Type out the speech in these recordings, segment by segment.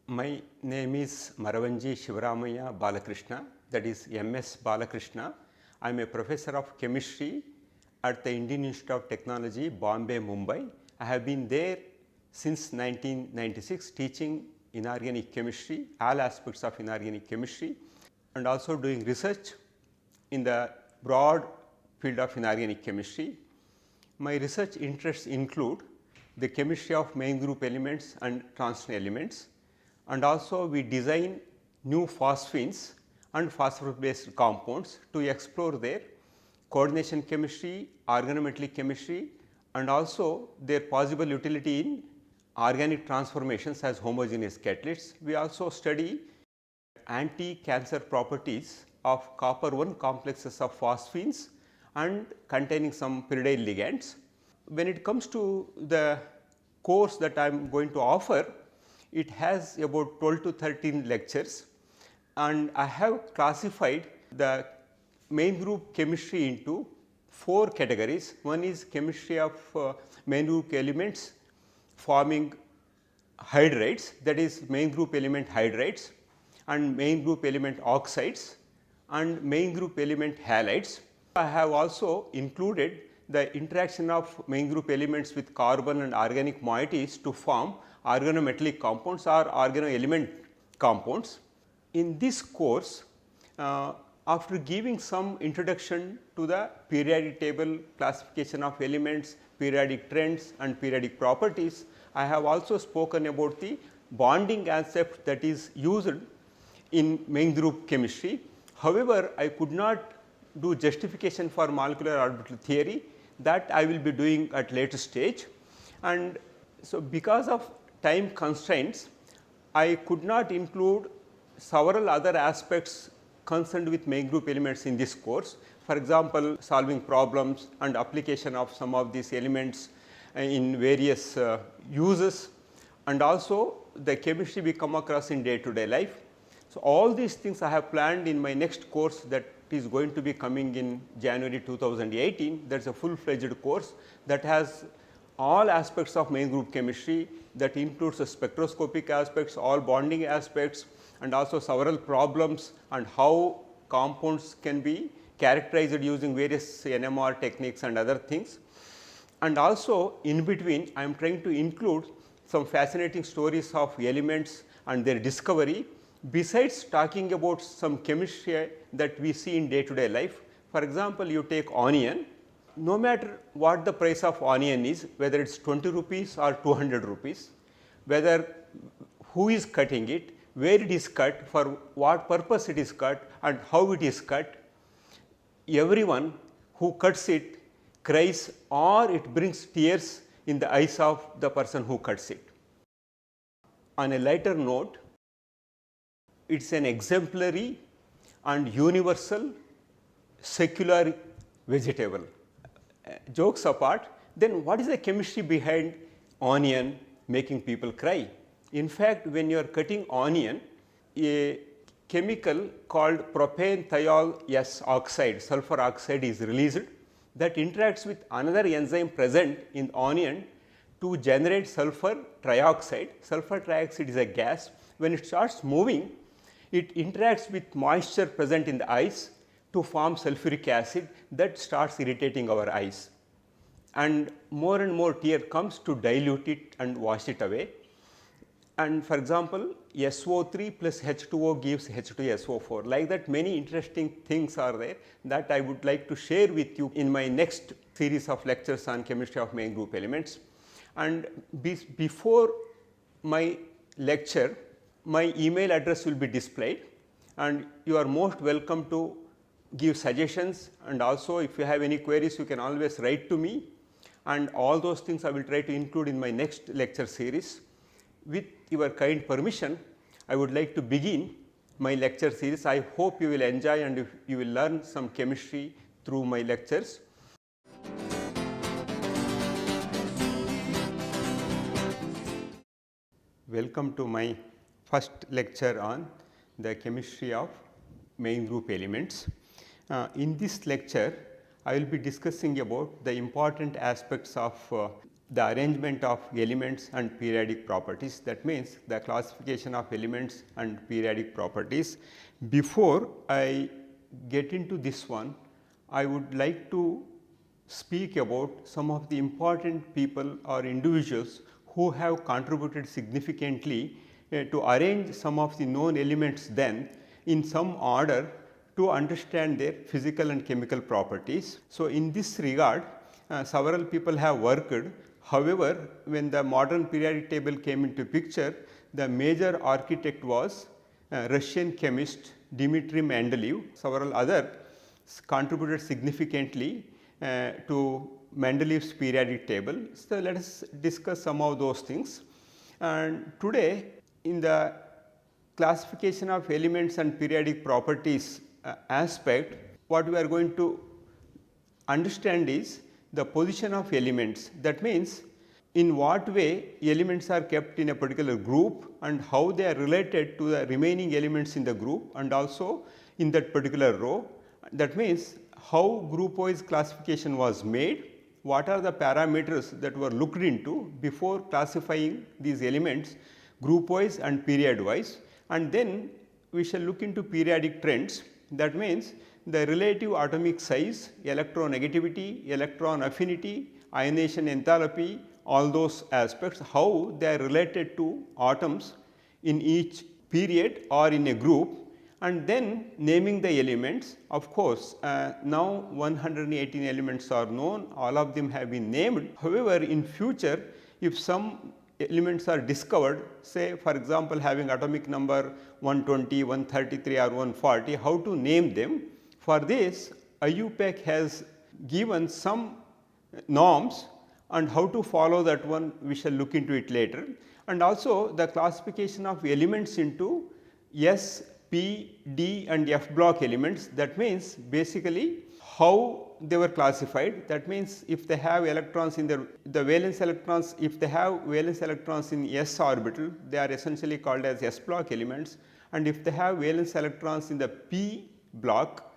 My name is Maravanji Shivaramaya Balakrishna, that is MS Balakrishna. I am a professor of chemistry at the Indian Institute of Technology, Bombay, Mumbai. I have been there since 1996 teaching inorganic chemistry, all aspects of inorganic chemistry, and also doing research in the broad field of inorganic chemistry. My research interests include the chemistry of main group elements and transition elements, and also we design new phosphines and phosphorus based compounds to explore their coordination chemistry, organometallic chemistry, and also their possible utility in organic transformations as homogeneous catalysts. We also study anti-cancer properties of copper 1 complexes of phosphines and containing some pyridine ligands. When it comes to the course that I am going to offer, it has about 12 to 13 lectures, and I have classified the main group chemistry into 4 categories. One is chemistry of main group elements forming hydrides, that is main group element hydrides, and main group element oxides, and main group element halides. I have also included the interaction of main group elements with carbon and organic moieties to form organometallic compounds or organoelement compounds. In this course, after giving some introduction to the periodic table, classification of elements, periodic trends and periodic properties, I have also spoken about the bonding concept that is used in main group chemistry. However, I could not do justification for molecular orbital theory, that I will be doing at later stage. And so, because of time constraints, I could not include several other aspects concerned with main group elements in this course. For example, solving problems and application of some of these elements in various uses, and also the chemistry we come across in day to day life. So, all these things I have planned in my next course that is going to be coming in January 2018. That is a full fledged course that has all aspects of main group chemistry, that includes the spectroscopic aspects, all bonding aspects, and also several problems and how compounds can be characterized using various NMR techniques and other things. And also in between I am trying to include some fascinating stories of elements and their discovery, besides talking about some chemistry that we see in day to day life. For example, you take onion, no matter what the price of onion is, whether it is 20 rupees or 200 rupees, whether who is cutting it, where it is cut, for what purpose it is cut and how it is cut, everyone who cuts it cries or it brings tears in the eyes of the person who cuts it. On a lighter note, it is an exemplary and universal secular vegetable. Jokes apart, then what is the chemistry behind onion making people cry? In fact, when you are cutting onion, a chemical called propane thiol S oxide, sulfur oxide is released, that interacts with another enzyme present in onion to generate sulfur trioxide. Sulfur trioxide is a gas. When it starts moving, it interacts with moisture present in the eyes to form sulfuric acid that starts irritating our eyes, and more tear comes to dilute it and wash it away. And for example, SO3 plus H2O gives H2SO4. Like that, many interesting things are there that I would like to share with you in my next series of lectures on chemistry of main group elements. And before my lecture, my email address will be displayed, and you are most welcome to give suggestions, and also if you have any queries you can always write to me, and all those things I will try to include in my next lecture series. With your kind permission, I would like to begin my lecture series. I hope you will enjoy and you will learn some chemistry through my lectures. Welcome to my first lecture on the chemistry of main group elements. In this lecture, I will be discussing about the important aspects of the arrangement of elements and periodic properties, that means the classification of elements and periodic properties. Before I get into this one, I would like to speak about some of the important people or individuals who have contributed significantly to arrange some of the known elements then in some order to understand their physical and chemical properties. So, in this regard several people have worked. However, when the modern periodic table came into picture, the major architect was Russian chemist Dmitry Mendeleev. Several others contributed significantly to Mendeleev's periodic table. So, let us discuss some of those things. And today in the classification of elements and periodic properties aspect, what we are going to understand is the position of elements. That means, in what way elements are kept in a particular group and how they are related to the remaining elements in the group and also in that particular row. That means, how group wise classification was made, what are the parameters that were looked into before classifying these elements group wise and period wise, and then we shall look into periodic trends. That means, the relative atomic size, electronegativity, electron affinity, ionization enthalpy, all those aspects, how they are related to atoms in each period or in a group, and then naming the elements. Of course, now 118 elements are known, all of them have been named. However, in future if some elements are discovered, say for example, having atomic number 120, 133 or 140, how to name them? For this IUPAC has given some norms, and how to follow that one we shall look into it later. And also the classification of elements into S, P, D and F block elements. That means, basically how they were classified. That means, if they have electrons in the valence electrons, if they have valence electrons in S orbital, they are essentially called as S block elements, and if they have valence electrons in the P block,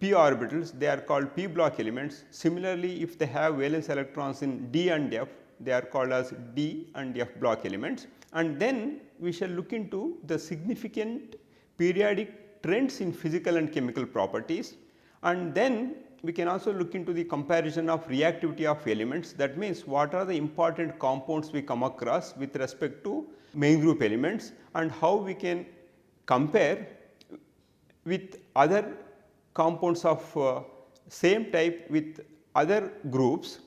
P orbitals, they are called P block elements. Similarly, if they have valence electrons in D and F, they are called as D and F block elements. And then we shall look into the significant periodic trends in physical and chemical properties, and then we can also look into the comparison of reactivity of elements. That means, what are the important compounds we come across with respect to main group elements, and how we can compare with other compounds of same type with other groups.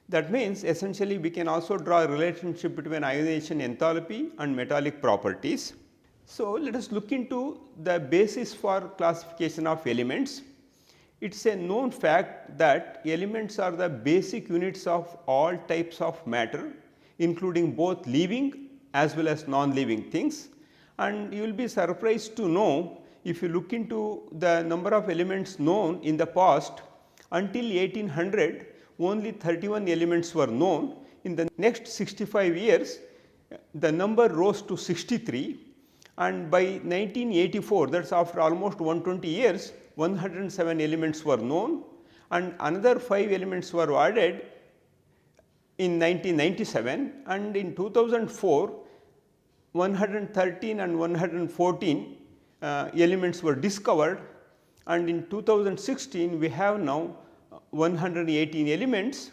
That means, essentially we can also draw a relationship between ionization enthalpy and metallic properties. So, let us look into the basis for classification of elements. It is a known fact that elements are the basic units of all types of matter, including both living as well as non-living things. And you will be surprised to know, if you look into the number of elements known in the past, until 1800 only 31 elements were known. In the next 65 years the number rose to 63, and by 1984, that is after almost 120 years, 107 elements were known, and another 5 elements were added in 1997, and in 2004 113 and 114 elements were discovered, and in 2016 we have now 118 elements,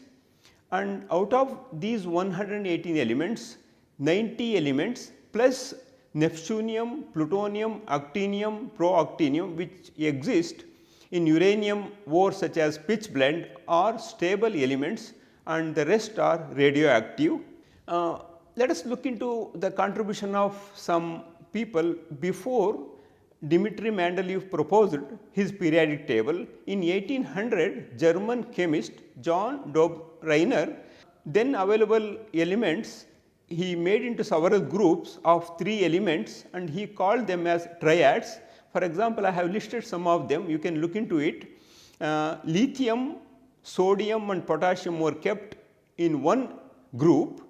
and out of these 118 elements, 90 elements plus neptunium, plutonium, actinium, proactinium, which exist in uranium ore such as pitchblende, are stable elements, and the rest are radioactive. Let us look into the contribution of some people before Dmitry Mendeleev proposed his periodic table. In 1800, German chemist John Dobreiner, then available elements he made into several groups of 3 elements, and he called them as triads. For example, I have listed some of them, you can look into it. Lithium, sodium and potassium were kept in one group,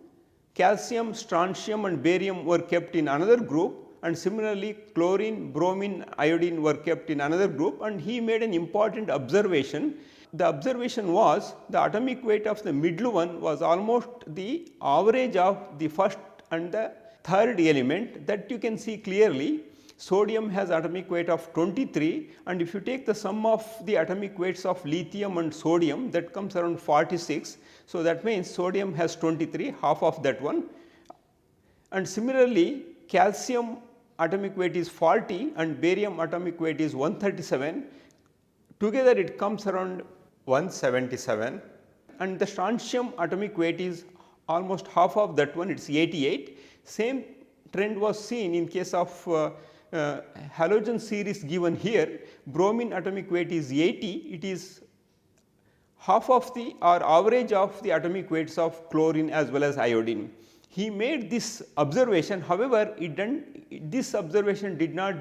calcium, strontium and barium were kept in another group, and similarly chlorine, bromine, iodine were kept in another group. And he made an important observation. the observation was the atomic weight of the middle one was almost the average of the first and the third element, that you can see clearly. Sodium has atomic weight of 23, and if you take the sum of the atomic weights of lithium and sodium, that comes around 46. So, that means sodium has 23, half of that one, and similarly calcium atomic weight is 40 and barium atomic weight is 137. Together it comes around 177, and the strontium atomic weight is almost half of that one, it is 88. Same trend was seen in case of halogen series given here. Bromine atomic weight is 80, it is half of the or average of the atomic weights of chlorine as well as iodine. He made this observation, however, this observation did not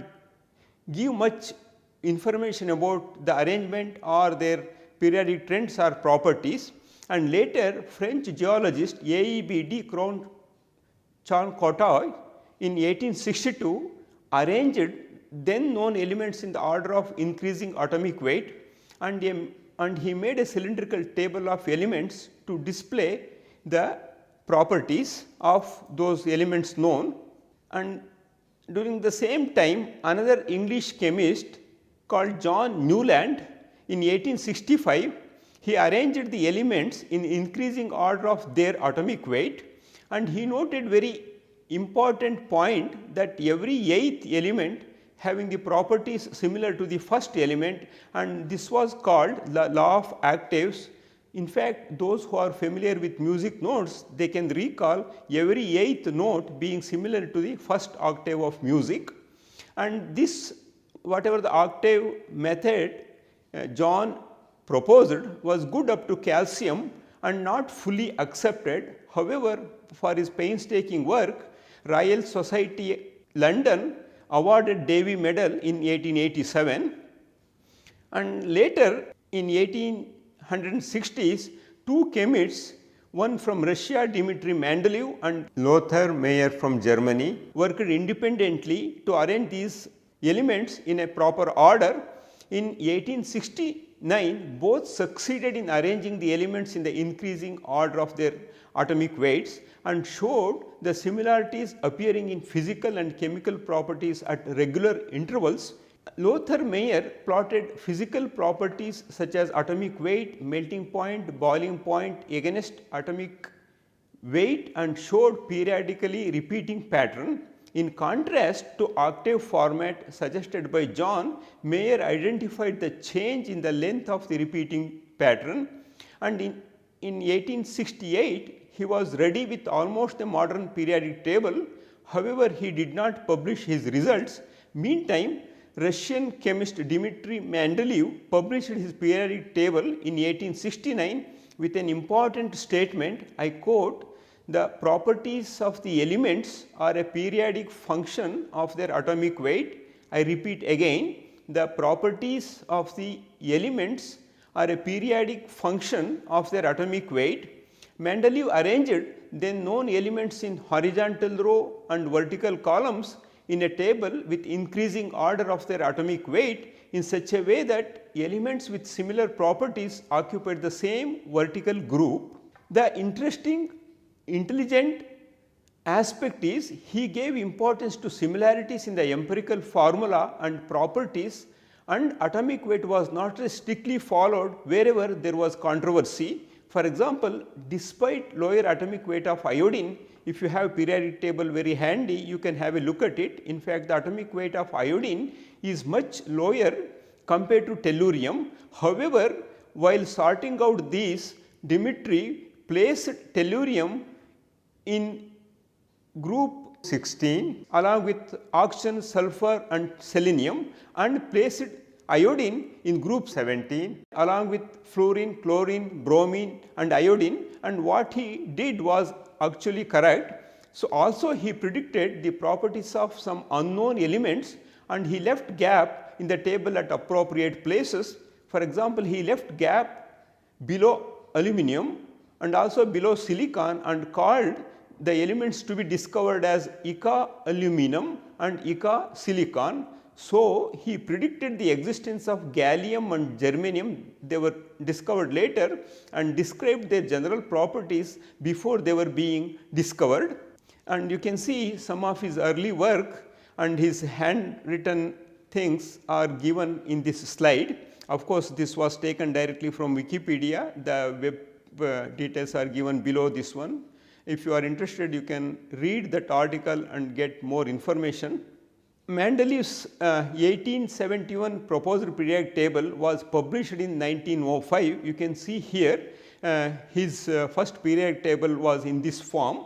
give much information about the arrangement or their periodic trends or properties, and later French geologist AEB de Cronchon-Cotoy in 1862 arranged then known elements in the order of increasing atomic weight, and he made a cylindrical table of elements to display the properties of those elements known. And during the same time, another English chemist called John Newland in 1865, he arranged the elements in increasing order of their atomic weight, and he noted very important point that every 8th element having the properties similar to the first element, and this was called the law of octaves. In fact, those who are familiar with music notes, they can recall every 8th note being similar to the first octave of music, and this whatever the octave method John proposed was good up to calcium and not fully accepted. However, for his painstaking work, Royal Society London awarded Davy Medal in 1887, and later in 1860s, two chemists, one from Russia Dmitry Mendeleev and Lothar Meyer from Germany, worked independently to arrange these elements in a proper order. In 1869, both succeeded in arranging the elements in the increasing order of their atomic weights and showed the similarities appearing in physical and chemical properties at regular intervals. Lothar Meyer plotted physical properties such as atomic weight, melting point, boiling point against atomic weight and showed periodically repeating pattern. In contrast to octave format suggested by John, Meyer identified the change in the length of the repeating pattern, and in 1868 he was ready with almost a modern periodic table. However, he did not publish his results. Meantime, Russian chemist Dmitry Mendeleev published his periodic table in 1869 with an important statement. I quote, "The properties of the elements are a periodic function of their atomic weight." I repeat again, the properties of the elements are a periodic function of their atomic weight. Mendeleev arranged then known elements in horizontal row and vertical columns in a table with increasing order of their atomic weight in such a way that elements with similar properties occupied the same vertical group. The interesting intelligent aspect is he gave importance to similarities in the empirical formula and properties, and atomic weight was not strictly followed wherever there was controversy. For example, despite lower atomic weight of iodine, if you have periodic table very handy, you can have a look at it. In fact, the atomic weight of iodine is much lower compared to tellurium. However, while sorting out these, Dmitry placed tellurium in group 16 along with oxygen, sulfur and selenium, and placed iodine in group 17 along with fluorine, chlorine, bromine and iodine, and what he did was actually correct. So, also he predicted the properties of some unknown elements, and he left gap in the table at appropriate places. For example, he left gap below aluminium and also below silicon and called the elements to be discovered as Ica aluminum and Ica silicon. So, he predicted the existence of gallium and germanium. They were discovered later and described their general properties before they were being discovered. And you can see some of his early work and his handwritten things are given in this slide. Of course, this was taken directly from Wikipedia. The web details are given below this one. If you are interested, you can read that article and get more information. Mendeleev's 1871 proposed periodic table was published in 1905. You can see here his first periodic table was in this form.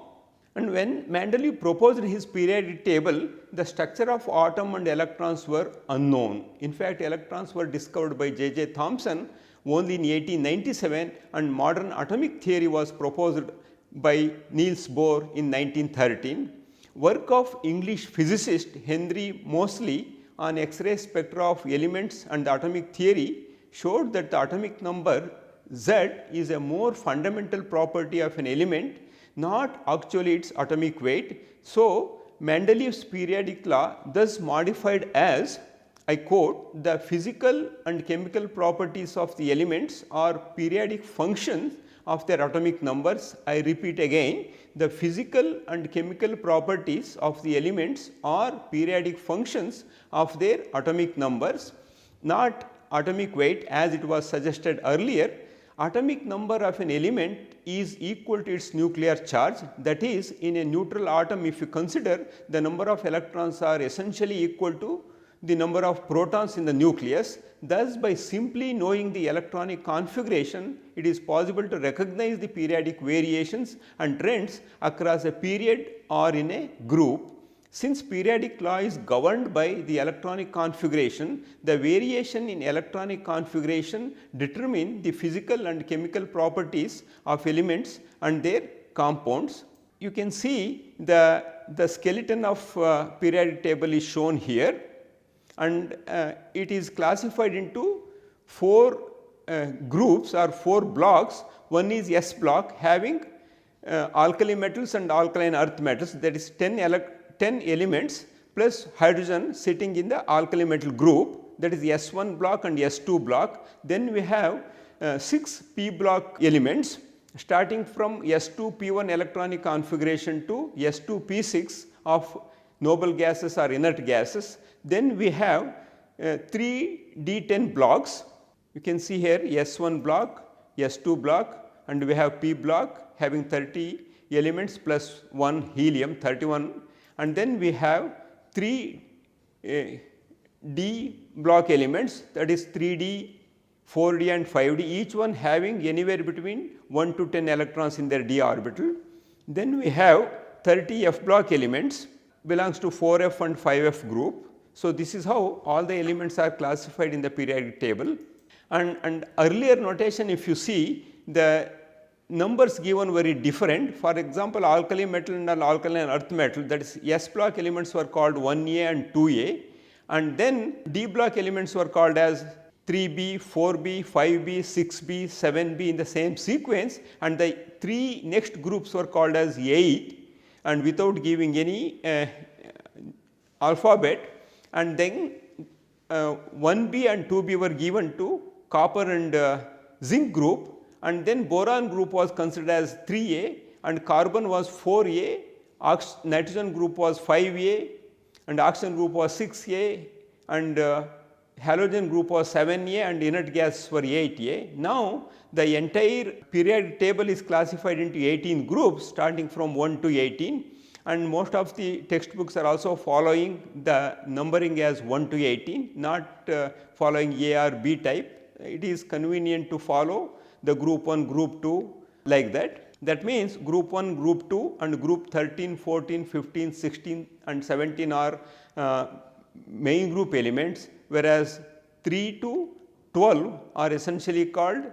And when Mendeleev proposed his periodic table, the structure of atom and electrons were unknown. In fact, electrons were discovered by J. Thomson only in 1897, and modern atomic theory was proposed by Niels Bohr in 1913. Work of English physicist Henry Moseley on X-ray spectra of elements and atomic theory showed that the atomic number Z is a more fundamental property of an element, not actually its atomic weight. So, Mendeleev's periodic law thus modified as, I quote, the physical and chemical properties of the elements are periodic functions of their atomic numbers. I repeat again, the physical and chemical properties of the elements are periodic functions of their atomic numbers, not atomic weight as it was suggested earlier. Atomic number of an element is equal to its nuclear charge. That is, in a neutral atom, if you consider, the number of electrons are essentially equal to the number of protons in the nucleus. Thus, by simply knowing the electronic configuration, it is possible to recognize the periodic variations and trends across a period or in a group. Since periodic law is governed by the electronic configuration, the variation in electronic configuration determine the physical and chemical properties of elements and their compounds. You can see the skeleton of periodic table is shown here, and it is classified into 4 groups or 4 blocks. One is S block having alkali metals and alkaline earth metals, that is 10 elements plus hydrogen sitting in the alkali metal group, that is S1 block and S2 block. Then we have 6 P block elements starting from S2 P1 electronic configuration to S2 P6 of noble gases or inert gases. Then we have 3 D10 blocks. You can see here S1 block, S2 block, and we have P block having 30 elements plus 1 helium, 31. And then we have 3 D block elements, that is 3D, 4D and 5D, each one having anywhere between 1 to 10 electrons in their d orbital. Then we have 30 F block elements, belongs to 4F and 5F group. So, this is how all the elements are classified in the periodic table. And earlier notation, if you see, the numbers given very different. For example, alkali metal and alkaline earth metal, that is S block elements were called 1A and 2A, and then D block elements were called as 3B, 4B, 5B, 6B, 7B in the same sequence, and the 3 next groups were called as 8, and without giving any alphabet. And then 1B and 2B were given to copper and zinc group, and then boron group was considered as 3A, and carbon was 4A, nitrogen group was 5A, and oxygen group was 6A, and halogen group was 7A, and inert gas were 8A. Now, the entire periodic table is classified into 18 groups starting from 1 to 18, and most of the textbooks are also following the numbering as 1 to 18, not following A or B type. It is convenient to follow the group 1, group 2 like that. That means group 1, group 2 and group 13, 14, 15, 16 and 17 are main group elements, whereas 3 to 12 are essentially called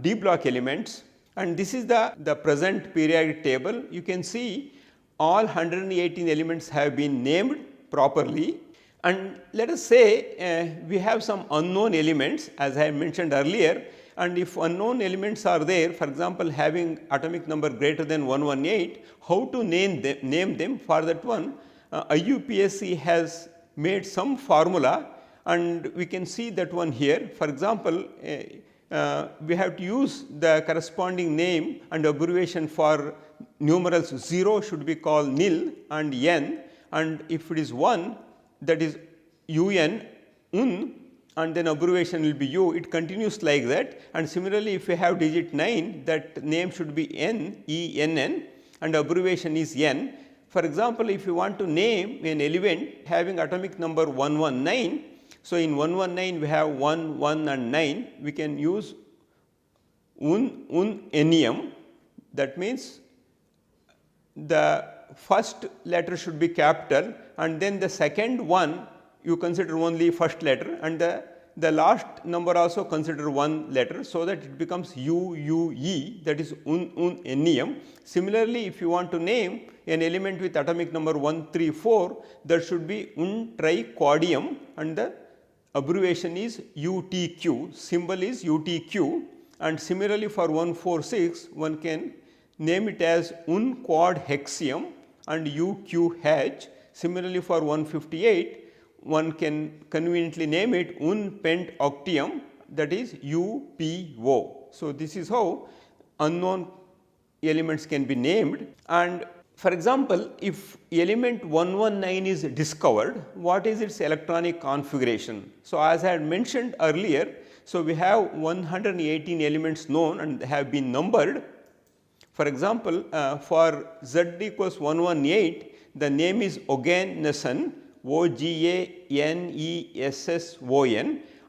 D block elements. And this is the present periodic table. You can see all 118 elements have been named properly. And let us say we have some unknown elements, as I mentioned earlier, and if unknown elements are there, for example, having atomic number greater than 118, how to name them? For that one, IUPAC has made some formula, and we can see that one here. For example, we have to use the corresponding name and abbreviation for numerals. 0 should be called nil and n, and if it is 1, that is un, and then abbreviation will be u. It continues like that, and similarly if we have digit 9, that name should be n, e n n, and abbreviation is n. For example, if you want to name an element having atomic number 119, so in 119 we have 1, 1 and 9, we can use Untitled. That means the first letter should be capital, and then the second one you consider only first letter, and the last number also consider one letter, so that it becomes UUE, that is Untitled. Similarly, if you want to name an element with atomic number 134, that should be Untriquadium, and the abbreviation is UTQ, symbol is UTQ. And similarly for 146, one can name it as Unquadhexium and UQH. Similarly for 158, one can conveniently name it Unpentoctium, that is UPO. So, this is how unknown elements can be named. And for example, if element 119 is discovered, what is its electronic configuration? So, as I had mentioned earlier, so we have 118 elements known and have been numbered. For example, for Z equals 118, the name is Oganesson, Oganessson,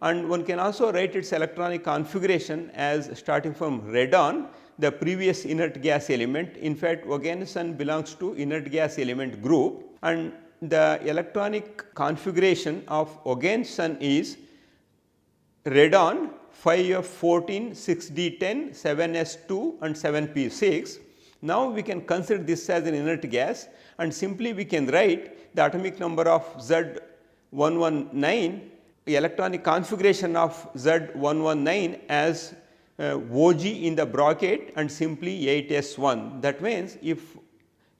and one can also write its electronic configuration as starting from radon, the previous inert gas element. In fact, Oganesson belongs to inert gas element group, and the electronic configuration of Oganesson is radon 5f14, 6d10, 7s2 and 7p6. Now, we can consider this as an inert gas, and simply we can write the atomic number of Z119, the electronic configuration of Z119 as OG in the bracket and simply 8s1. That means, if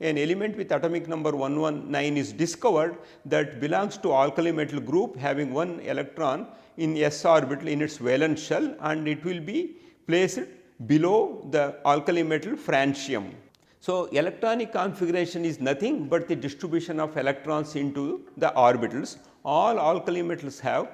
an element with atomic number 119 is discovered that belongs to alkali metal group having one electron in s orbital in its valence shell, and it will be placed below the alkali metal francium. So, electronic configuration is nothing but the distribution of electrons into the orbitals. All alkali metals have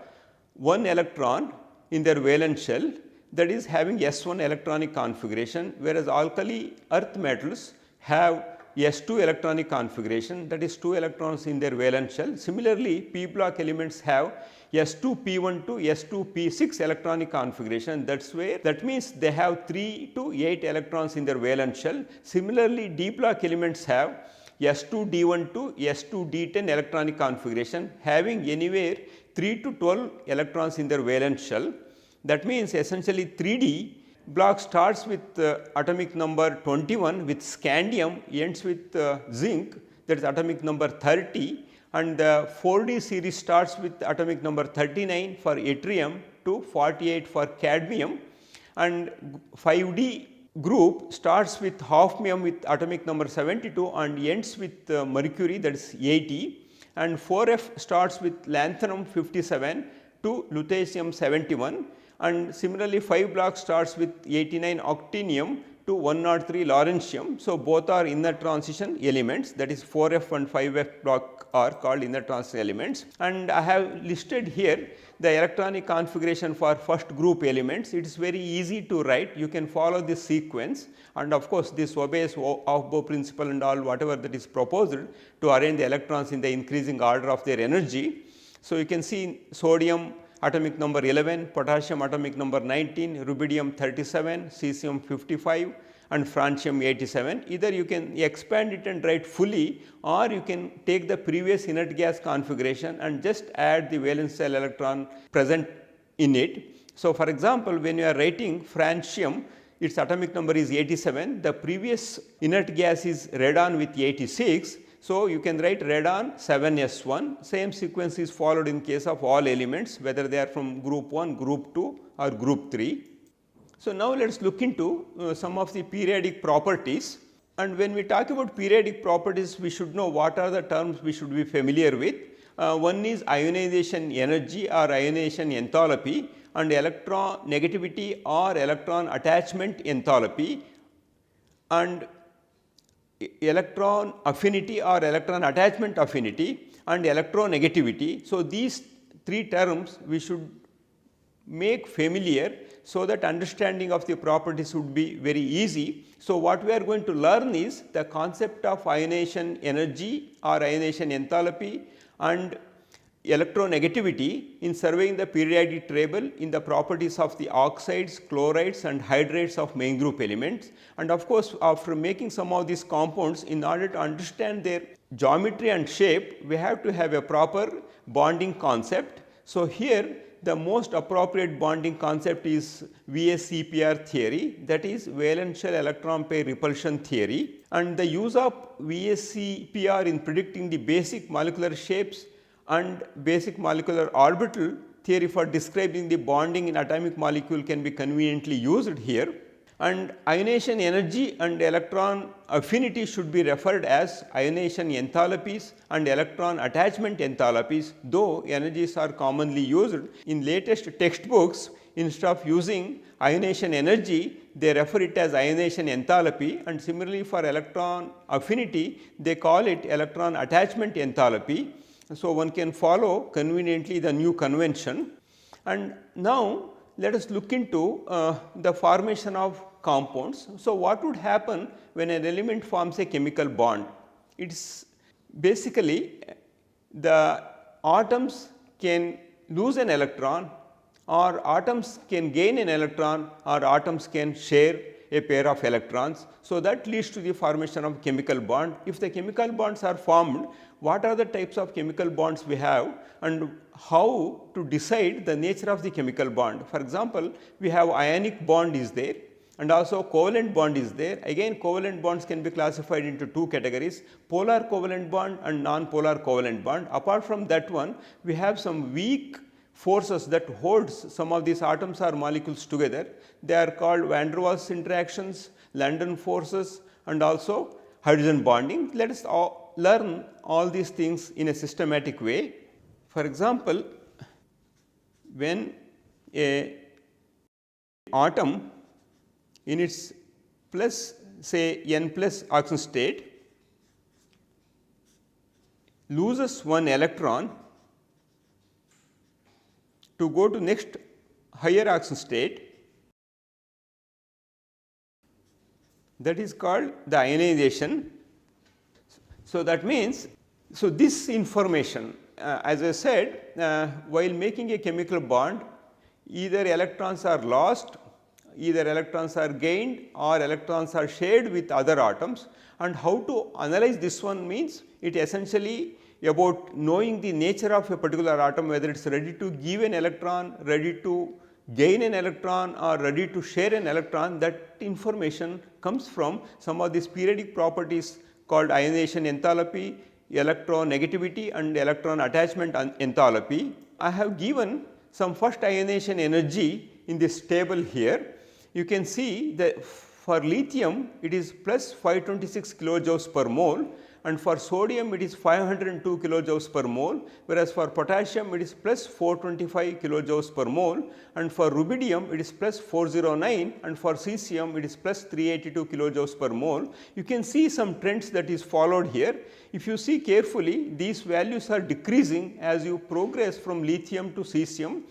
one electron in their valence shell, that is having S1 electronic configuration, whereas alkali earth metals have S2 electronic configuration, that is 2 electrons in their valence shell. Similarly, p block elements have S2 P1 to S2 P6 electronic configuration. That means they have 3 to 8 electrons in their valence shell. Similarly, d block elements have S2 D1 to S2 D10 electronic configuration, having anywhere 3 to 12 electrons in their valence shell. That means essentially 3D block starts with atomic number 21 with scandium, ends with zinc, that is atomic number 30, and the 4D series starts with atomic number 39 for yttrium to 48 for cadmium, and 5D group starts with hafnium with atomic number 72 and ends with mercury, that is 80, and 4F starts with lanthanum 57 to lutetium 71, and similarly 5 block starts with 89 octinium to 103 lawrencium. So, both are inner transition elements, that is 4F and 5F block are called inner transition elements, and I have listed here the electronic configuration for first group elements. It is very easy to write, you can follow this sequence, and of course, this obeys Aufbau principle and all whatever that is proposed to arrange the electrons in the increasing order of their energy. So, you can see sodium atomic number 11, potassium atomic number 19, rubidium 37, cesium 55 and francium 87. Either you can expand it and write fully, or you can take the previous inert gas configuration and just add the valence shell electron present in it. So, for example, when you are writing francium, its atomic number is 87, the previous inert gas is radon with 86. So, you can write radon 7s1, same sequence is followed in case of all elements, whether they are from group 1, group 2 or group 3. So, now let us look into some of the periodic properties, and when we talk about periodic properties, we should know what are the terms we should be familiar with. One is ionization energy or ionization enthalpy, and electron negativity or electron attachment enthalpy, and electron affinity or electron attachment affinity, and electronegativity. So, these three terms we should make familiar, so that understanding of the properties would be very easy. So, what we are going to learn is the concept of ionization energy or ionization enthalpy and electronegativity in surveying the periodic table in the properties of the oxides, chlorides and hydrates of main group elements. And of course, after making some of these compounds, in order to understand their geometry and shape, we have to have a proper bonding concept. So, here the most appropriate bonding concept is VSEPR theory, that is valence shell electron pair repulsion theory, and the use of VSEPR in predicting the basic molecular shapes and basic molecular orbital theory for describing the bonding in atomic molecule can be conveniently used here. And ionization energy and electron affinity should be referred as ionization enthalpies and electron attachment enthalpies, though energies are commonly used. In latest textbooks, instead of using ionization energy, they refer it as ionization enthalpy, and similarly for electron affinity, they call it electron attachment enthalpy. So, one can follow conveniently the new convention. And now, let us look into the formation of compounds. So, what would happen when an element forms a chemical bond? It is basically the atoms can lose an electron, or atoms can gain an electron, or atoms can share a pair of electrons. So, that leads to the formation of chemical bond. If the chemical bonds are formed, what are the types of chemical bonds we have, and how to decide the nature of the chemical bond? For example, we have ionic bond is there, and also covalent bond is there. Again, covalent bonds can be classified into two categories: polar covalent bond and non-polar covalent bond. Apart from that one, we have some weak forces that holds some of these atoms or molecules together. They are called van der Waals interactions, London forces, and also hydrogen bonding. Let us learn all these things in a systematic way. For example, when a atom in its plus say n plus oxygen state loses one electron to go to next higher oxygen state, that is called the ionization. So, that means, so this information, as I said, while making a chemical bond, either electrons are lost, either electrons are gained, or electrons are shared with other atoms. And how to analyze this one means, it essentially about knowing the nature of a particular atom, whether it is ready to give an electron, ready to gain an electron, or ready to share an electron. That information comes from some of these periodic properties called ionization enthalpy, electronegativity and electron attachment enthalpy. I have given some first ionization energy in this table here. You can see that for lithium it is plus 526 kilojoules per mole, and for sodium it is 502 kilojoules per mole, whereas for potassium it is plus 425 kilojoules per mole, and for rubidium it is plus 409, and for cesium it is plus 382 kilojoules per mole. You can see some trends that is followed here. If you see carefully, these values are decreasing as you progress from lithium to cesium.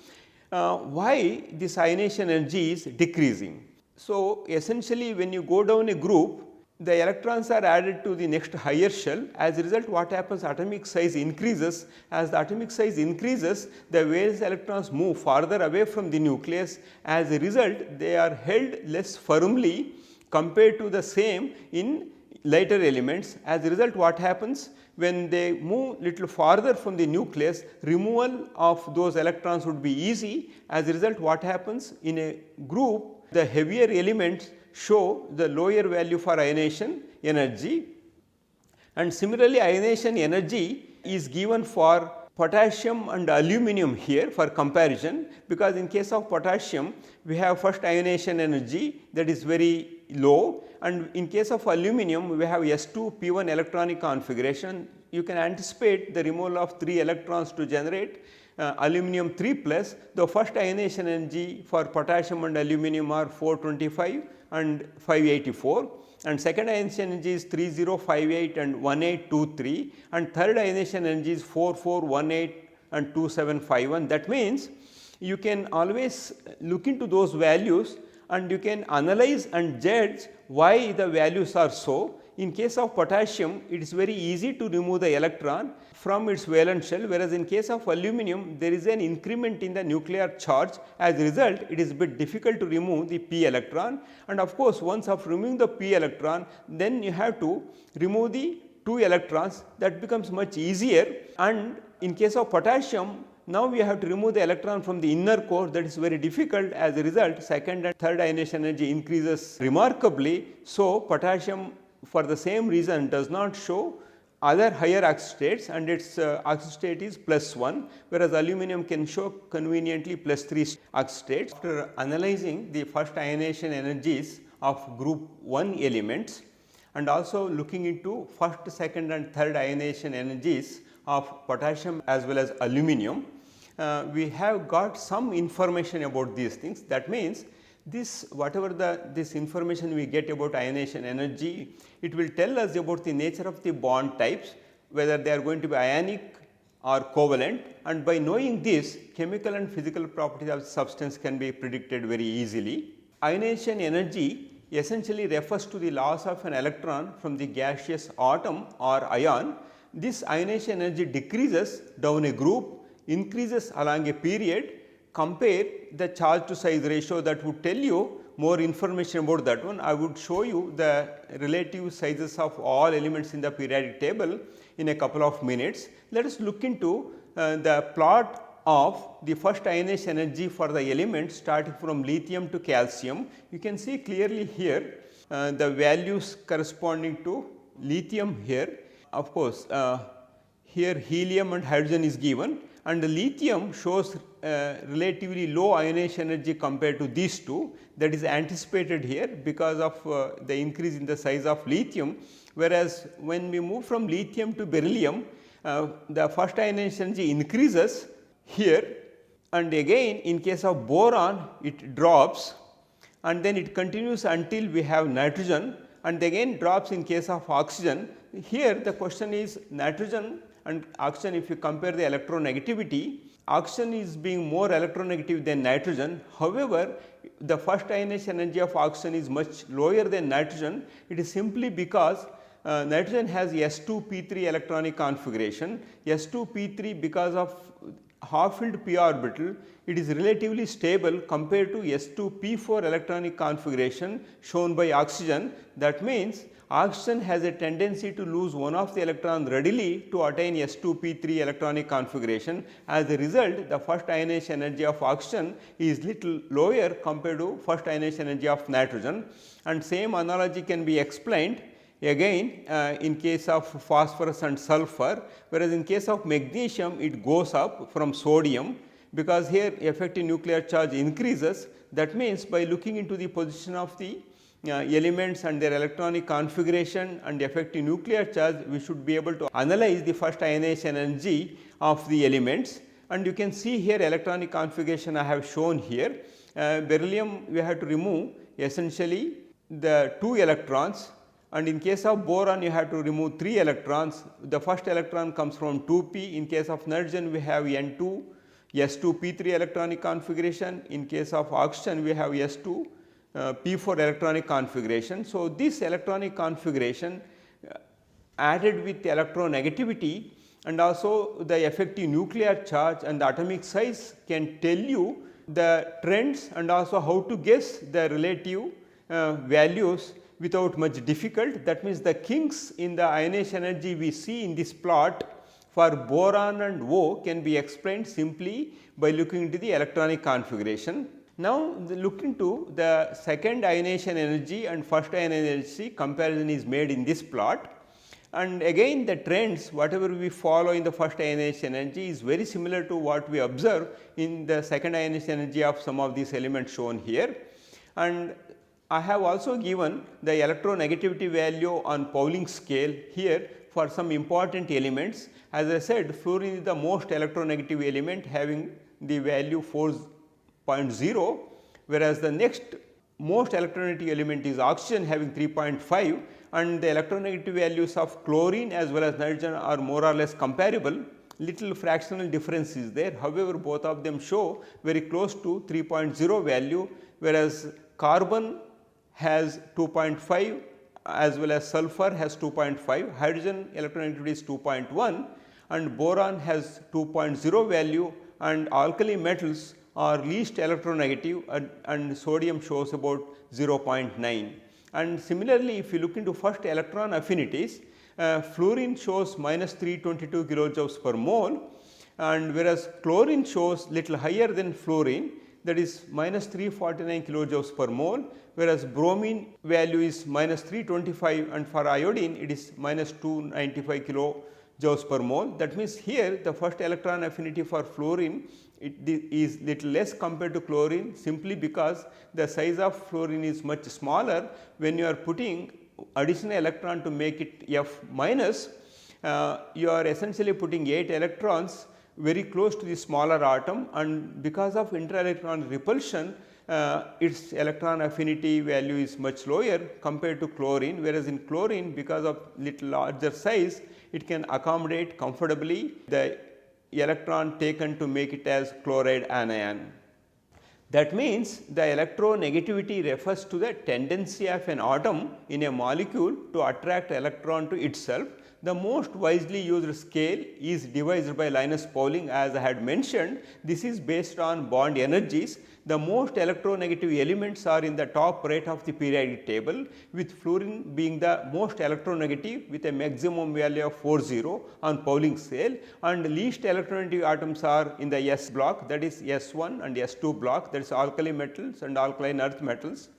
Why this ionization energy is decreasing? So, essentially when you go down a group, the electrons are added to the next higher shell. As a result, what happens, atomic size increases. As the atomic size increases, the various electrons move farther away from the nucleus. As a result, they are held less firmly compared to the same in lighter elements. As a result, what happens, when they move little farther from the nucleus, removal of those electrons would be easy. As a result, what happens, in a group, the heavier elements show the lower value for ionization energy. And similarly, ionization energy is given for potassium and aluminium here for comparison, because in case of potassium we have first ionization energy that is very low, and in case of aluminium we have S2 P1 electronic configuration. you can anticipate the removal of 3 electrons to generate aluminum 3 plus. The first ionization energy for potassium and aluminum are 425 and 584, and second ionization energy is 3058 and 1823, and third ionization energy is 4418 and 2751. That means you can always look into those values and you can analyze and judge why the values are so. In case of potassium, it is very easy to remove the electron from its valence shell, whereas in case of aluminum there is an increment in the nuclear charge. As a result, it is a bit difficult to remove the p electron, and of course, once after removing the p electron, then you have to remove the 2 electrons. That becomes much easier. And in case of potassium, now we have to remove the electron from the inner core. That is very difficult. As a result, second and third ionization energy increases remarkably. So, potassium for the same reason does not show other higher oxidates, and its oxidate is +1, whereas aluminum can show conveniently +3 oxidates. After analyzing the first ionization energies of group 1 elements and also looking into first, second and third ionization energies of potassium as well as aluminum, we have got some information about these things. That means, this whatever this information we get about ionization energy, it will tell us about the nature of the bond types, whether they are going to be ionic or covalent, and by knowing this, chemical and physical properties of substance can be predicted very easily. Ionization energy essentially refers to the loss of an electron from the gaseous atom or ion. This ionization energy decreases down a group, increases along a period. Compare the charge to size ratio, that would tell you more information about that one. I would show you the relative sizes of all elements in the periodic table in a couple of minutes. Let us look into the plot of the first ionization energy for the elements starting from lithium to calcium. You can see clearly here the values corresponding to lithium here. Of course, here helium and hydrogen is given, and the lithium shows relatively low ionization energy compared to these two. That is anticipated here because of the increase in the size of lithium, whereas when we move from lithium to beryllium, the first ionization energy increases here, and again in case of boron it drops, and then it continues until we have nitrogen, and again drops in case of oxygen. Here the question is nitrogen and oxygen, if you compare the electronegativity, oxygen is being more electronegative than nitrogen. However, the first ionization energy of oxygen is much lower than nitrogen. It is simply because nitrogen has S2p3 electronic configuration. S2p3, because of half-filled p orbital, it is relatively stable compared to S2p4 electronic configuration shown by oxygen. That means, oxygen has a tendency to lose one of the electron readily to attain S2p3 electronic configuration. As a result, the first ionization energy of oxygen is little lower compared to first ionization energy of nitrogen, and same analogy can be explained again in case of phosphorus and sulfur, whereas in case of magnesium it goes up from sodium, because here effective nuclear charge increases. That means, by looking into the position of the elements and their electronic configuration and effective nuclear charge, we should be able to analyze the first ionization energy of the elements. And you can see here electronic configuration I have shown here. Beryllium we have to remove essentially the 2 electrons, and in case of boron you have to remove 3 electrons. The first electron comes from 2p. In case of nitrogen we have N2 S2p3 electronic configuration. In case of oxygen we have S2 p4 electronic configuration. So, this electronic configuration added with electronegativity and also the effective nuclear charge and the atomic size can tell you the trends and also how to guess the relative values without much difficult. That means, the kinks in the ionization energy we see in this plot for boron and O can be explained simply by looking into the electronic configuration. Now, look into the second ionization energy and first ionization energy comparison is made in this plot, and again the trends whatever we follow in the first ionization energy is very similar to what we observe in the second ionization energy of some of these elements shown here. And I have also given the electronegativity value on Pauling scale here for some important elements. As I said, fluorine is the most electronegative element having the value 4.0, whereas the next most electronegative element is oxygen having 3.5, and the electronegative values of chlorine as well as nitrogen are more or less comparable. Little fractional difference is there. However, both of them show very close to 3.0 value, whereas carbon has 2.5 as well as sulfur has 2.5, hydrogen electronegativity is 2.1, and boron has 2.0 value, and alkali metals are least electronegative, and sodium shows about 0.9. And similarly, if you look into first electron affinities, fluorine shows minus 322 kilojoules per mole, and whereas chlorine shows little higher than fluorine, that is minus 349 kilojoules per mole, whereas bromine value is minus 325, and for iodine it is minus 295 kilojoules per mole. That means, here the first electron affinity for fluorine is little less compared to chlorine, simply because the size of fluorine is much smaller. When you are putting additional electron to make it F minus, you are essentially putting 8 electrons very close to the smaller atom, and because of inter-electron repulsion, its electron affinity value is much lower compared to chlorine, whereas in chlorine, because of little larger size, it can accommodate comfortably the electron taken to make it as chloride anion. That means, the electronegativity refers to the tendency of an atom in a molecule to attract electron to itself. The most wisely used scale is devised by Linus Pauling, as I had mentioned. This is based on bond energies. The most electronegative elements are in the top right of the periodic table, with fluorine being the most electronegative with a maximum value of 40 on Pauling scale, and least electronegative atoms are in the S block, that is S1, and S2 block, that is alkali metals and alkaline earth metals.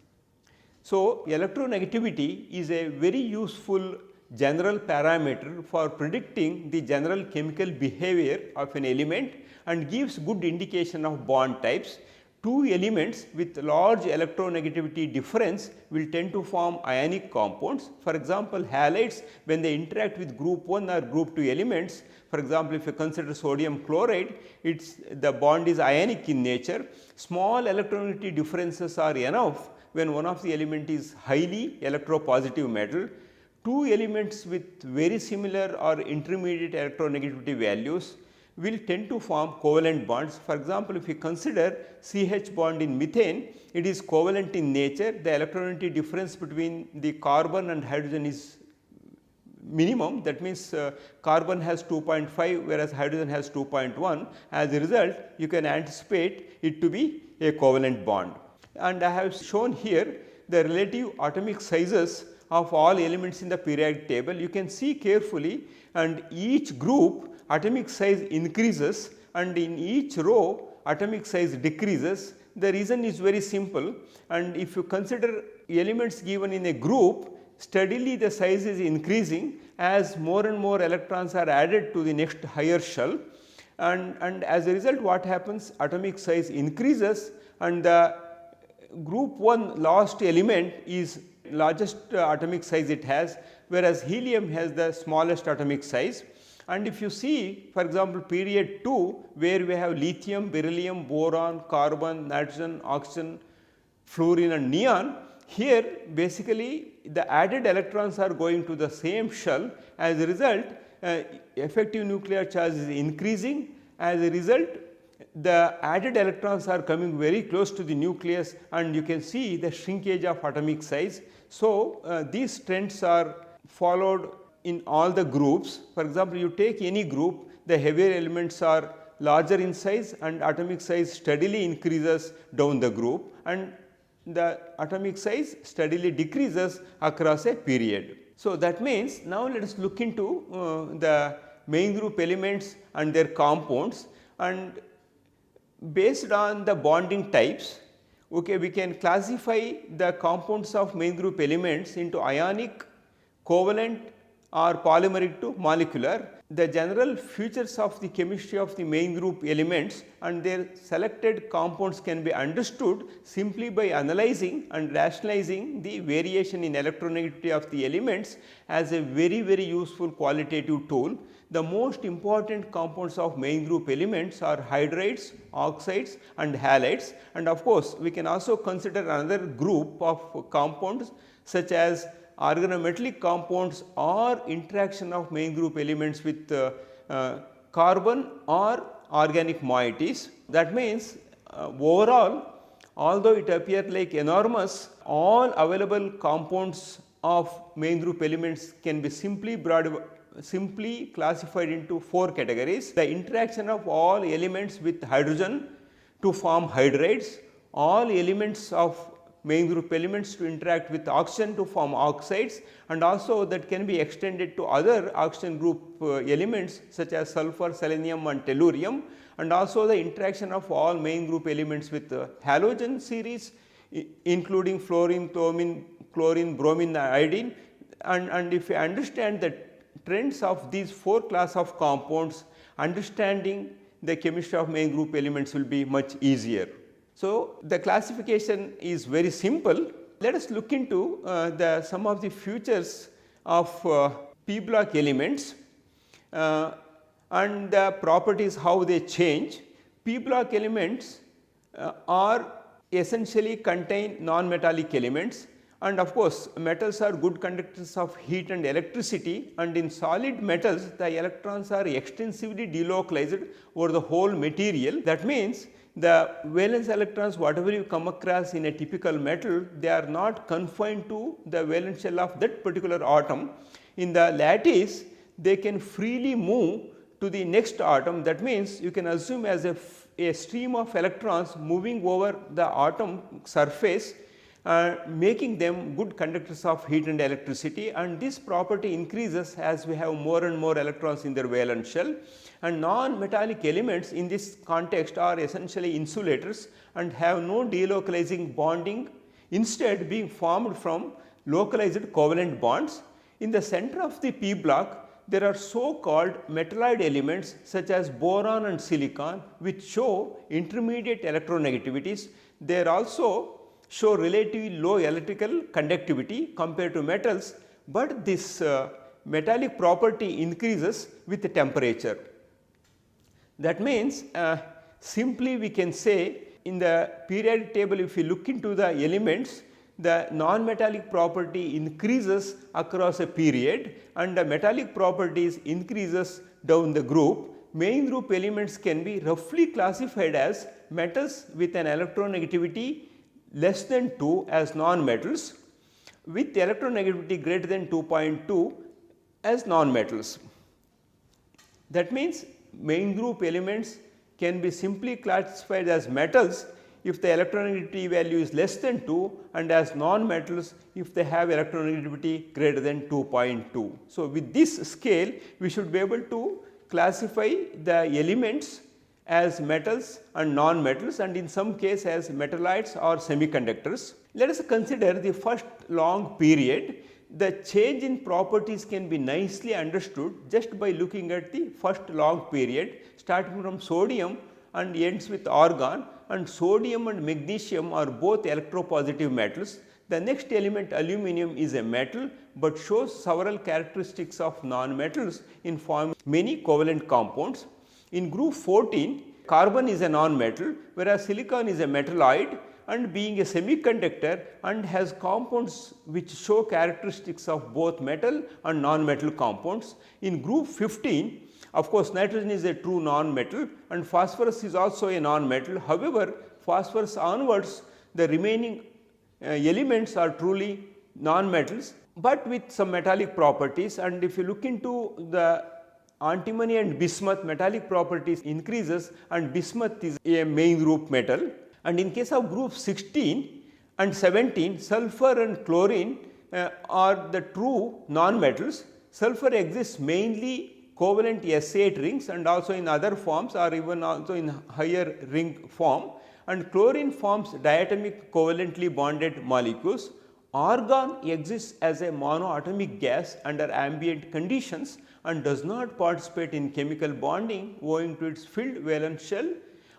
So, electronegativity is a very useful general parameter for predicting the general chemical behavior of an element and gives good indication of bond types. Two elements with large electronegativity difference will tend to form ionic compounds. For example, halides, when they interact with group 1 or group 2 elements, for example, if you consider sodium chloride, the bond is ionic in nature. Small electronegativity differences are enough when one of the element is highly electropositive metal. Two elements with very similar or intermediate electronegativity values will tend to form covalent bonds. For example, if you consider CH bond in methane, it is covalent in nature. The electronegativity difference between the carbon and hydrogen is minimum. That means, carbon has 2.5, whereas hydrogen has 2.1. As a result, you can anticipate it to be a covalent bond. And I have shown here the relative atomic sizes of all elements in the periodic table. You can see carefully, and each group atomic size increases, and in each row atomic size decreases. The reason is very simple, and if you consider elements given in a group, steadily the size is increasing as more and more electrons are added to the next higher shell, and as a result what happens, atomic size increases, and the group 1 last element is largest atomic size it has, whereas helium has the smallest atomic size. And if you see, for example, period 2, where we have lithium, beryllium, boron, carbon, nitrogen, oxygen, fluorine and neon, here basically the added electrons are going to the same shell. As a result, effective nuclear charge is increasing. As a result, the added electrons are coming very close to the nucleus, and you can see the shrinkage of atomic size. So, these trends are followed in all the groups. For example, you take any group, the heavier elements are larger in size and atomic size steadily increases down the group, and the atomic size steadily decreases across a period. So, that means, now let us look into the main group elements and their compounds, and based on the bonding types, okay, we can classify the compounds of main group elements into ionic, covalent or polymeric to molecular. the general features of the chemistry of the main group elements and their selected compounds can be understood simply by analyzing and rationalizing the variation in electronegativity of the elements as a very useful qualitative tool. The most important compounds of main group elements are hydrides, oxides and halides, and of course, we can also consider another group of compounds such as organometallic compounds or interaction of main group elements with carbon or organic moieties. That means, overall, although it appears like enormous, all available compounds of main group elements can be simply classified into 4 categories. The interaction of all elements with hydrogen to form hydrides, all elements of main group elements to interact with oxygen to form oxides, and also that can be extended to other oxygen group elements such as sulfur, selenium and tellurium, and also the interaction of all main group elements with halogen series including fluorine, thiomin, chlorine, bromine, iodine, and if you understand the trends of these 4 class of compounds, understanding the chemistry of main group elements will be much easier. So, the classification is very simple. Let us look into some of the features of p block elements and the properties how they change. P block elements are essentially contain non-metallic elements, and of course, metals are good conductors of heat and electricity, and in solid metals the electrons are extensively delocalized over the whole material. That means, the valence electrons whatever you come across in a typical metal, they are not confined to the valence shell of that particular atom. In the lattice, they can freely move to the next atom. That means, you can assume as a stream of electrons moving over the atom surface, making them good conductors of heat and electricity, and this property increases as we have more and more electrons in their valence shell. And non-metallic elements in this context are essentially insulators and have no delocalizing bonding, instead being formed from localized covalent bonds. In the center of the p block, there are so called metalloid elements such as boron and silicon, which show intermediate electronegativities. They also show relatively low electrical conductivity compared to metals, but this metallic property increases with the temperature. That means, simply we can say in the periodic table, if you look into the elements, the non-metallic property increases across a period and the metallic properties increases down the group. Main group elements can be roughly classified as metals with an electronegativity less than 2 as non-metals, with electronegativity greater than 2.2 as non-metals. That means, main group elements can be simply classified as metals if the electronegativity value is less than 2, and as non-metals if they have electronegativity greater than 2.2. So, with this scale we should be able to classify the elements as metals and non-metals, and in some case as metalloids or semiconductors. Let us consider the first long period. The change in properties can be nicely understood just by looking at the first log period, starting from sodium and ends with argon, and sodium and magnesium are both electropositive metals. The next element, aluminium, is a metal, but shows several characteristics of non-metals in forming many covalent compounds. In group 14, carbon is a non-metal, whereas silicon is a metalloid and being a semiconductor and has compounds which show characteristics of both metal and non-metal compounds. In group 15, of course, nitrogen is a true non-metal and phosphorus is also a non-metal. However, phosphorus onwards the remaining elements are truly non-metals, but with some metallic properties, and if you look into the antimony and bismuth, metallic properties increases and bismuth is a main group metal. And in case of group 16 and 17, sulfur and chlorine are the true non-metals. Sulfur exists mainly covalent S8 rings and also in other forms or even also in higher ring form, and chlorine forms diatomic covalently bonded molecules. Argon exists as a monoatomic gas under ambient conditions and does not participate in chemical bonding owing to its filled valence shell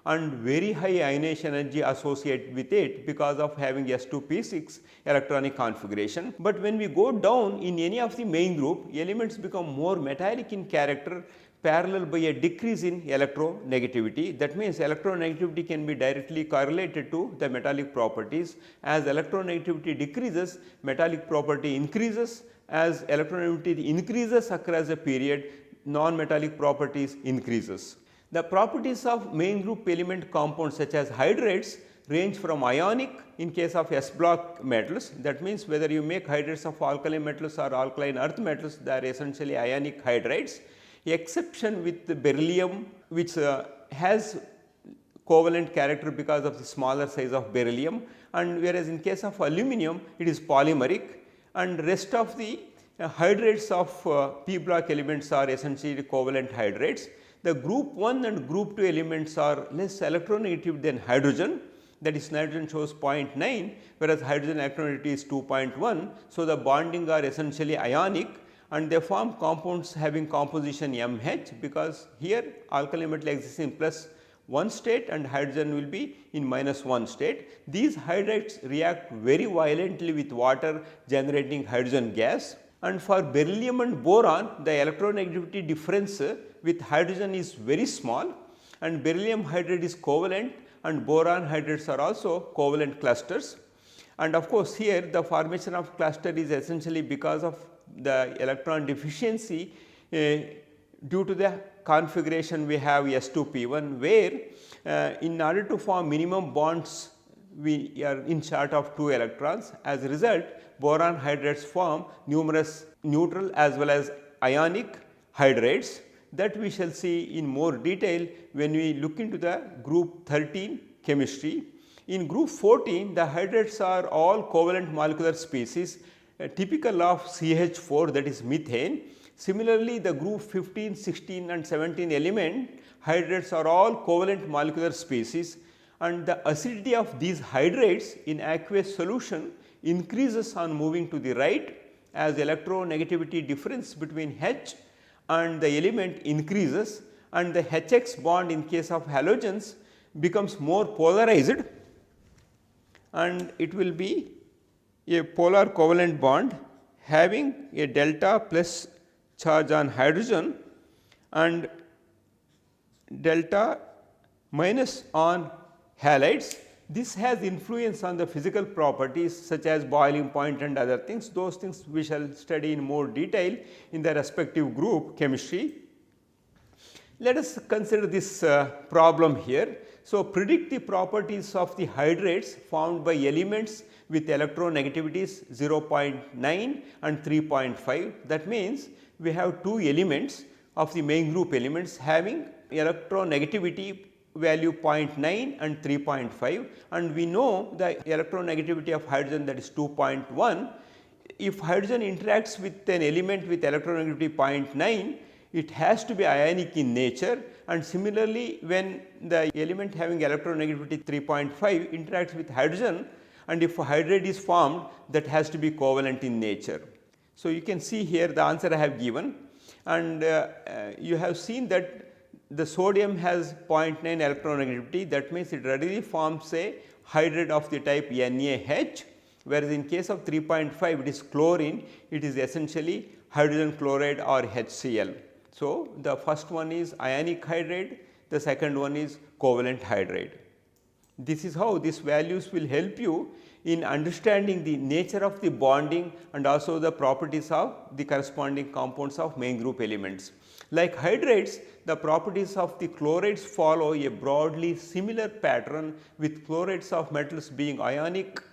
and very high ionization energy associated with it because of having S2p6 electronic configuration. But when we go down in any of the main group, elements become more metallic in character parallel by a decrease in electronegativity. That means electronegativity can be directly correlated to the metallic properties. As electronegativity decreases, metallic property increases. As electronegativity increases across a period, non-metallic properties increases. The properties of main group element compounds such as hydrates range from ionic in case of S block metals. That means whether you make hydrates of alkali metals or alkaline earth metals, they are essentially ionic hydrates. Exception with the beryllium, which has covalent character because of the smaller size of beryllium, and whereas in case of aluminium it is polymeric, and rest of the hydrates of p block elements are essentially covalent hydrates. The group 1 and group 2 elements are less electronegative than hydrogen, that is nitrogen shows 0.9, whereas hydrogen electronegativity is 2.1. So, the bonding are essentially ionic and they form compounds having composition MH, because here alkali metal exists in +1 state and hydrogen will be in -1 state. These hydrates react very violently with water generating hydrogen gas, and for beryllium and boron the electronegativity difference with hydrogen is very small, and beryllium hydrate is covalent and boron hydrates are also covalent clusters. And of course, here the formation of cluster is essentially because of the electron deficiency due to the configuration we have S2p1, where in order to form minimum bonds we are in short of 2 electrons. As a result, boron hydrates form numerous neutral as well as ionic hydrates, that we shall see in more detail when we look into the group 13 chemistry. In group 14, the hydrates are all covalent molecular species typical of CH4, that is methane. Similarly, the group 15, 16 and 17 element hydrates are all covalent molecular species, and the acidity of these hydrates in aqueous solution increases on moving to the right as electronegativity difference between H and the element increases, and the HX bond in case of halogens becomes more polarized, and it will be a polar covalent bond having a delta plus charge on hydrogen and delta minus on halides. This has influence on the physical properties such as boiling point and other things. Those things we shall study in more detail in the respective group chemistry. Let us consider this problem here. So, predict the properties of the hydrates formed by elements with electronegativities 0.9 and 3.5. That means, we have 2 elements of the main group elements having electronegativity value 0.9 and 3.5, and we know the electronegativity of hydrogen, that is 2.1. If hydrogen interacts with an element with electronegativity 0.9, it has to be ionic in nature, and similarly when the element having electronegativity 3.5 interacts with hydrogen, and if a hydrate is formed, that has to be covalent in nature. So, you can see here the answer I have given, and you have seen that the sodium has 0.9 electronegativity, that means it readily forms a hydrate of the type NaH, whereas in case of 3.5 it is chlorine, it is essentially hydrogen chloride or HCl. So, the first one is ionic hydrate, the second one is covalent hydrate. This is how these values will help you in understanding the nature of the bonding and also the properties of the corresponding compounds of main group elements. Like hydrates, the properties of the chlorides follow a broadly similar pattern, with chlorides of metals being ionic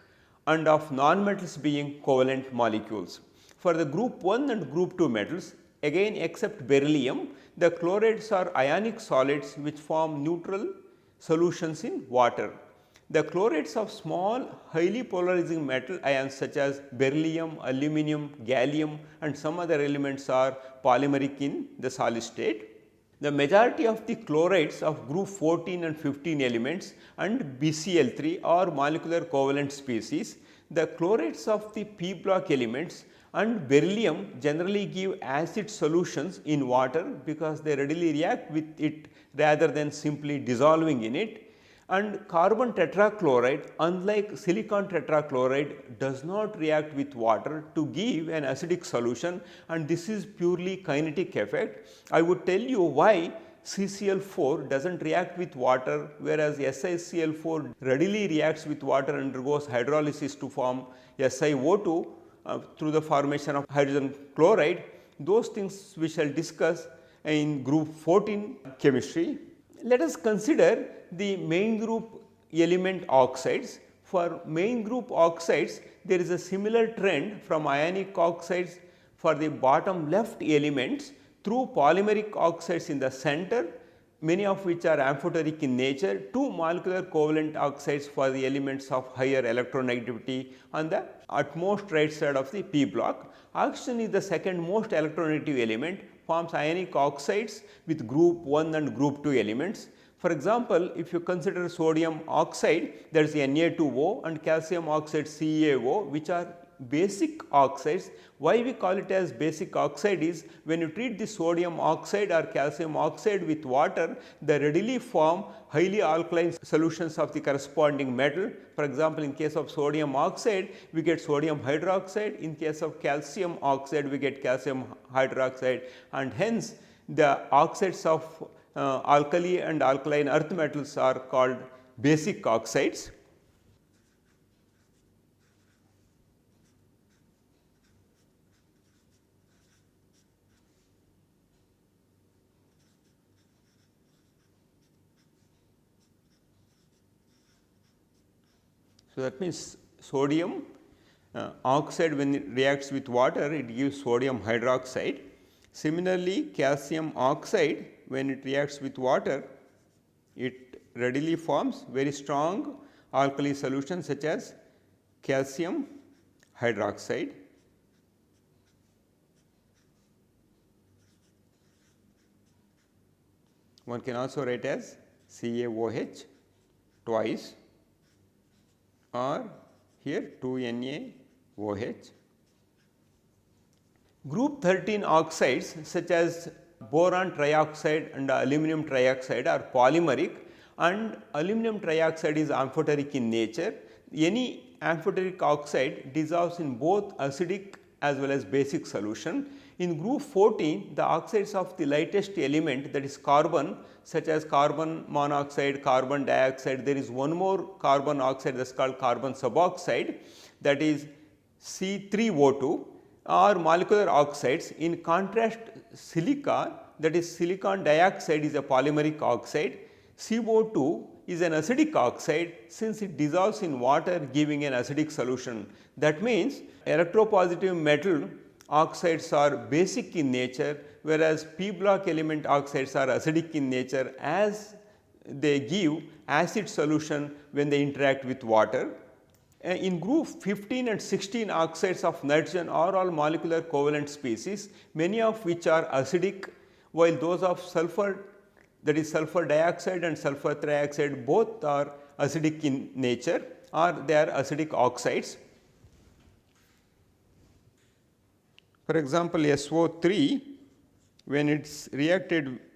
and of non-metals being covalent molecules. For the group 1 and group 2 metals, again except beryllium, the chlorides are ionic solids which form neutral solutions in water. The chlorides of small highly polarizing metal ions such as beryllium, aluminium, gallium and some other elements are polymeric in the solid state. The majority of the chlorides of group 14 and 15 elements and BCl3 are molecular covalent species. the chlorides of the p block elements and beryllium generally give acid solutions in water because they readily react with it rather than simply dissolving in it. And carbon tetrachloride, unlike silicon tetrachloride, does not react with water to give an acidic solution, and this is purely kinetic effect. I would tell you why CCl4 does not react with water, whereas SiCl4 readily reacts with water and undergoes hydrolysis to form SiO2 through the formation of hydrogen chloride. Those things we shall discuss in group 14 chemistry. Let us consider the main group element oxides. For main group oxides, there is a similar trend from ionic oxides for the bottom left elements through polymeric oxides in the center, many of which are amphoteric in nature, to molecular covalent oxides for the elements of higher electronegativity on the utmost right side of the p block. Oxygen is the second most electronegative element, forms ionic oxides with group 1 and group 2 elements. For example, if you consider sodium oxide, there is Na2O, and calcium oxide CaO, which are basic oxides. Why we call it as basic oxide is, when you treat the sodium oxide or calcium oxide with water, they readily form highly alkaline solutions of the corresponding metal. For example, in case of sodium oxide, we get sodium hydroxide. In case of calcium oxide, we get calcium hydroxide, and hence the oxides of alkali and alkaline earth metals are called basic oxides. So, that means sodium oxide, when it reacts with water, it gives sodium hydroxide. Similarly, calcium oxide, when it reacts with water, it readily forms very strong alkali solutions such as calcium hydroxide. One can also write as CaOH twice, or here 2NaOH. Group 13 oxides such as boron trioxide and aluminum trioxide are polymeric, and aluminum trioxide is amphoteric in nature. Any amphoteric oxide dissolves in both acidic as well as basic solution. In group 14, the oxides of the lightest element, that is carbon, such as carbon monoxide, carbon dioxide, there is one more carbon oxide that is called carbon suboxide, that is C3O2, are molecular oxides. In contrast, silica, that is silicon dioxide, is a polymeric oxide. CO2 is an acidic oxide, since it dissolves in water, giving an acidic solution. That means electropositive metal oxides are basic in nature, whereas p block element oxides are acidic in nature, as they give acid solution when they interact with water. In group 15 and 16, oxides of nitrogen are all molecular covalent species, many of which are acidic, while those of sulfur, that is sulfur dioxide and sulfur trioxide, both are acidic in nature, or they are acidic oxides. For example, SO3, when it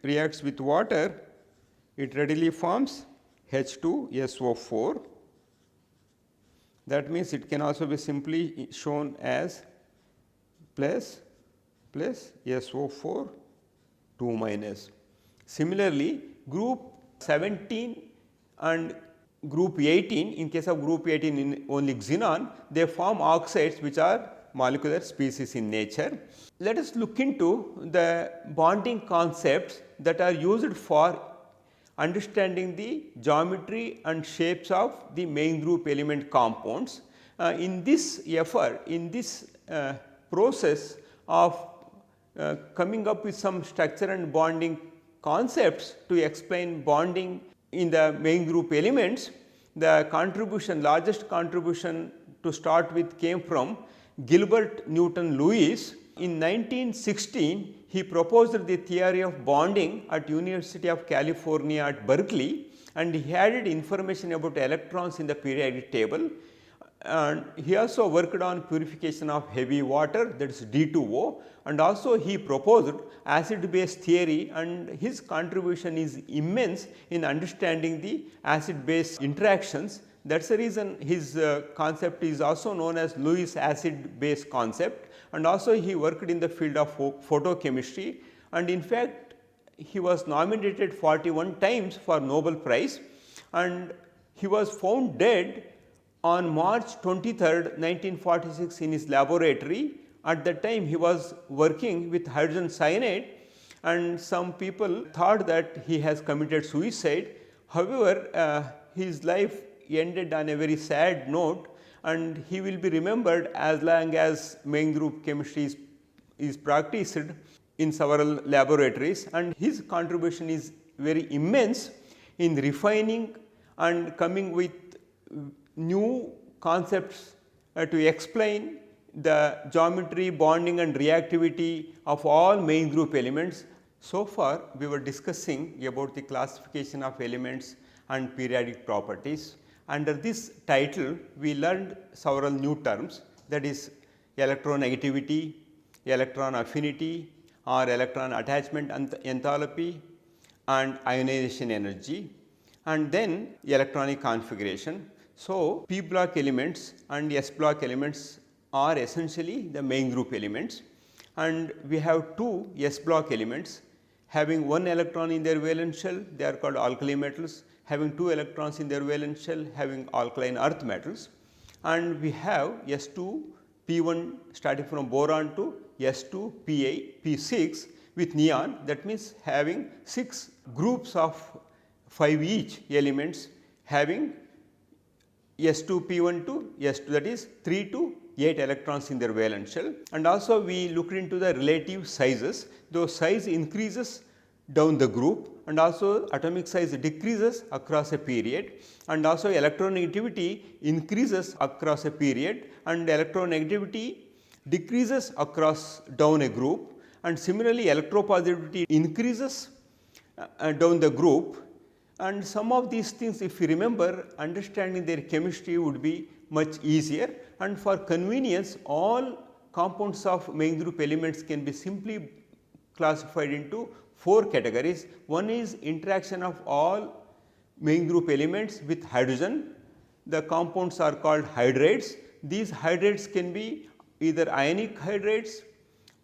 reacts with water, it readily forms H2SO4. That means it can also be simply shown as plus SO4 2 minus. Similarly, group 17 and group 18, in case of group 18 in only xenon, they form oxides which are molecular species in nature. Let us look into the bonding concepts that are used for understanding the geometry and shapes of the main group element compounds. In this effort, in this process of coming up with some structure and bonding concepts to explain bonding in the main group elements, the largest contribution to start with came from Gilbert Newton Lewis. In 1916, he proposed the theory of bonding at University of California at Berkeley, and he added information about electrons in the periodic table. and he also worked on purification of heavy water, that is D2O, and also he proposed acid base theory, and his contribution is immense in understanding the acid base interactions. That is the reason his concept is also known as Lewis acid base concept, and also he worked in the field of photochemistry, and in fact he was nominated 41 times for Nobel Prize, and he was found dead on March 23rd, 1946 in his laboratory. At that time he was working with hydrogen cyanide, and some people thought that he has committed suicide. However, his life ended on a very sad note, and he will be remembered as long as main group chemistry is practiced in several laboratories, and his contribution is very immense in refining and coming with new concepts to explain the geometry, bonding and reactivity of all main group elements. So far we were discussing about the classification of elements and periodic properties. Under this title we learned several new terms, that is electronegativity, electron affinity or electron attachment enthalpy and ionization energy, and then electronic configuration. So, p block elements and s block elements are essentially the main group elements, and we have two s block elements having one electron in their valence shell, they are called alkali metals, having two electrons in their valence shell having alkaline earth metals, and we have S2 P1 starting from boron to S2 P8 P6 with neon, that means having 6 groups of 5 each elements having S2 P1 to S2, that is 3 to 8 electrons in their valence shell. And also we looked into the relative sizes, though size increases down the group and also atomic size decreases across a period, and also electronegativity increases across a period and electronegativity decreases across down a group, and similarly electropositivity increases down the group. And some of these things, if you remember, understanding their chemistry would be much easier, and for convenience all compounds of main group elements can be simply classified into 4 categories. One is interaction of all main group elements with hydrogen. The compounds are called hydrates. These hydrates can be either ionic hydrates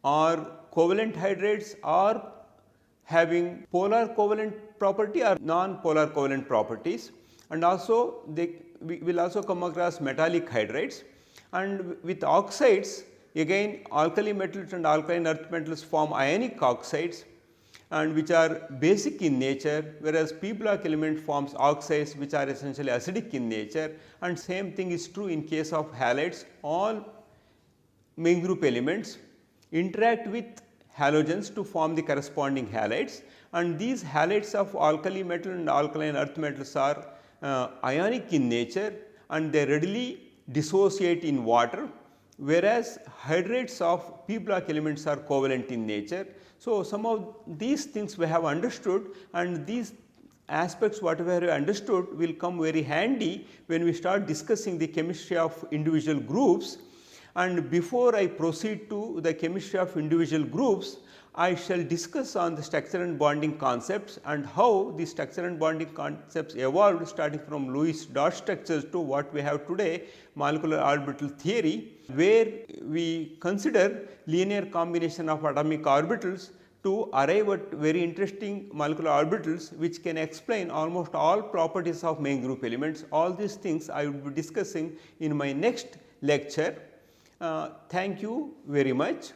or covalent hydrates or having polar covalent property or non-polar covalent properties, and also we will also come across metallic hydrates. And with oxides, again alkali metals and alkaline earth metals form ionic oxides, and which are basic in nature, whereas p block element forms oxides which are essentially acidic in nature, and same thing is true in case of halides. All main group elements interact with halogens to form the corresponding halides, and these halides of alkali metal and alkaline earth metals are ionic in nature and they readily dissociate in water, whereas hydrates of p block elements are covalent in nature. So, some of these things we have understood, and these aspects whatever we understood will come very handy when we start discussing the chemistry of individual groups. And before I proceed to the chemistry of individual groups, I shall discuss on the structure and bonding concepts and how the structure and bonding concepts evolved starting from Lewis dot structures to what we have today, molecular orbital theory, where we consider linear combination of atomic orbitals to arrive at very interesting molecular orbitals which can explain almost all properties of main group elements. All these things I will be discussing in my next lecture. Thank you very much.